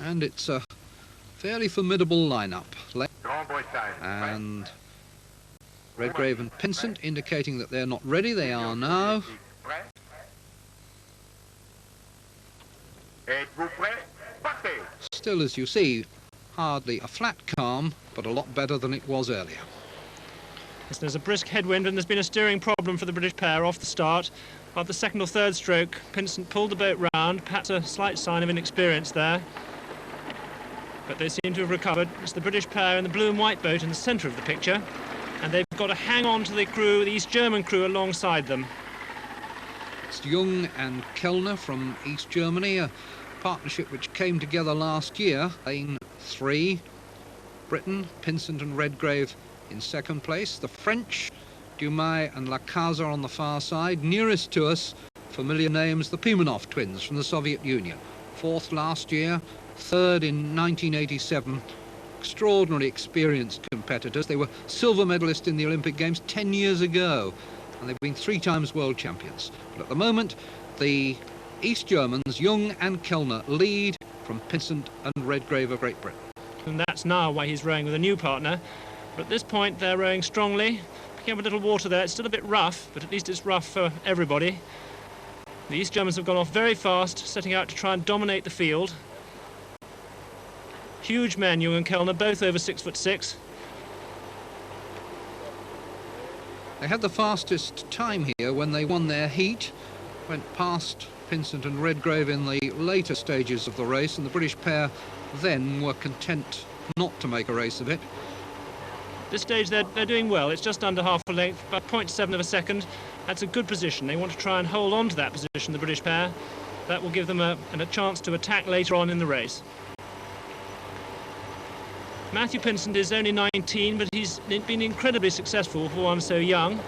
And it's a fairly formidable lineup. And Redgrave and Pinsent indicating that they're not ready. They are now. Still, as you see, hardly a flat calm, but a lot better than it was earlier. Yes, there's a brisk headwind and there's been a steering problem for the British pair off the start. About the second or third stroke, Pinsent pulled the boat round, perhaps a slight sign of inexperience there. But they seem to have recovered. It's the British pair in the blue and white boat in the centre of the picture, and they've got to hang on to the crew, the East German crew, alongside them. It's Jung and Kellner from East Germany, a partnership which came together last year. Lane 3, Britain, Pinsent and Redgrave in second place. The French, Dumais and Lacaze on the far side. Nearest to us, familiar names, the Pimenov twins from the Soviet Union. Fourth last year, third in 1987. Extraordinarily experienced competitors. They were silver medalists in the Olympic Games 10 years ago, and they've been 3 times world champions. But at the moment, the East Germans, Jung and Kellner, lead from Pinsent and Redgrave of Great Britain. And that's now why he's rowing with a new partner. But at this point, they're rowing strongly, picking up a little water there. It's still a bit rough, but at least it's rough for everybody. The East Germans have gone off very fast, setting out to try and dominate the field. Huge men, Jung and Kellner, both over 6'6". They had the fastest time here when they won their heat, went past Pinsent and Redgrave in the later stages of the race, and the British pair then were content not to make a race of it. At this stage they're doing well. It's just under half a length, about 0.7 of a second. That's a good position. They want to try and hold on to that position, the British pair. That will give them a chance to attack later on in the race. Matthew Pinsent is only 19, but he's been incredibly successful for one so young.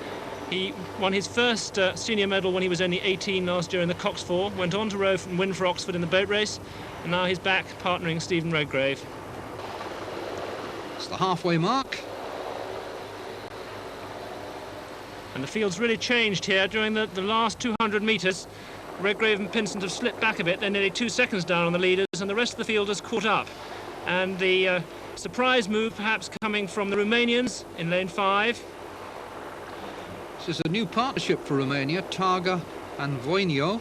He won his first senior medal when he was only 18 last year in the Cox 4, went on to row and win for Oxford in the boat race, and now he's back partnering Stephen Redgrave. It's the halfway mark. And the field's really changed here during the last 200 metres. Redgrave and Pinsent have slipped back a bit. They're nearly 2 seconds down on the leaders, and the rest of the field has caught up. And the surprise move perhaps coming from the Romanians in lane 5. This is a new partnership for Romania, Targa and Voinio.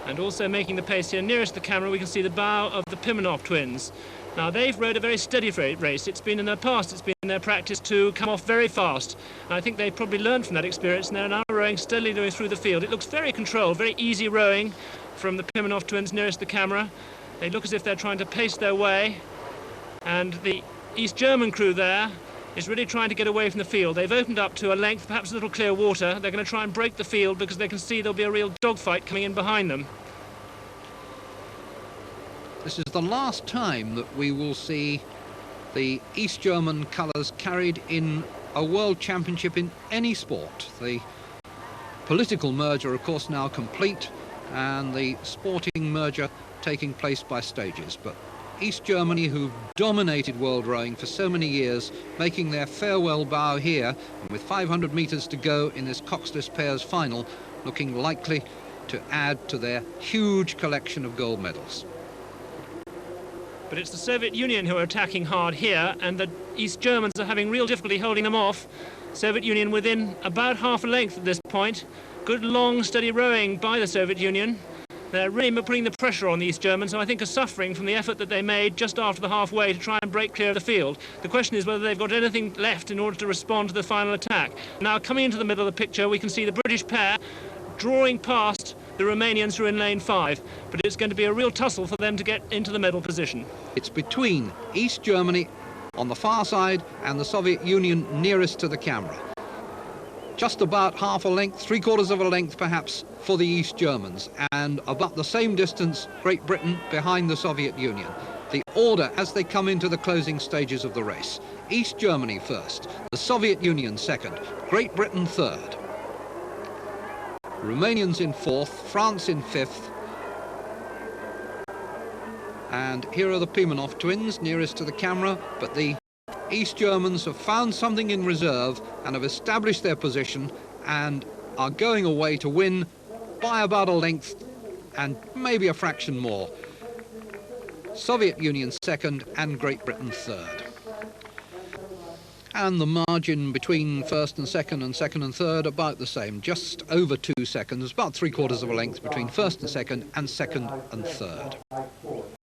And also making the pace here nearest the camera, we can see the bow of the Pimenov twins. Now, they've rowed a very steady race. It's been in their past, it's been in their practice to come off very fast. And I think they've probably learned from that experience, and they're now rowing steadily through the field. It looks very controlled, very easy rowing from the Pimenov twins nearest the camera. They look as if they're trying to pace their way. And the East German crew there is really trying to get away from the field. They've opened up to a length, perhaps a little clear water. They're going to try and break the field because they can see there'll be a real dogfight coming in behind them. This is the last time that we will see the East German colours carried in a world championship in any sport. The political merger, of course, now complete, and the sporting merger taking place by stages. But East Germany, who've dominated world rowing for so many years, making their farewell bow here, and with 500 metres to go in this coxless pairs final, looking likely to add to their huge collection of gold medals. But it's the Soviet Union who are attacking hard here, and the East Germans are having real difficulty holding them off. Soviet Union within about half a length at this point. Good long steady rowing by the Soviet Union. They're really putting the pressure on the East Germans, who I think are suffering from the effort that they made just after the halfway to try and break clear of the field. The question is whether they've got anything left in order to respond to the final attack. Now, coming into the middle of the picture, we can see the British pair drawing past the Romanians who are in lane 5, but it's going to be a real tussle for them to get into the medal position. It's between East Germany on the far side and the Soviet Union nearest to the camera. Just about half a length, 3/4 of a length perhaps, for the East Germans, and about the same distance Great Britain behind the Soviet Union. The order as they come into the closing stages of the race: East Germany first, the Soviet Union second, Great Britain third. Romanians in 4th, France in 5th, and here are the Pimenov twins nearest to the camera, but the East Germans have found something in reserve and have established their position and are going away to win by about a length and maybe a fraction more. Soviet Union second and Great Britain third. And the margin between first and second and third about the same, just over 2 seconds, about 3/4 of a length between first and second and third.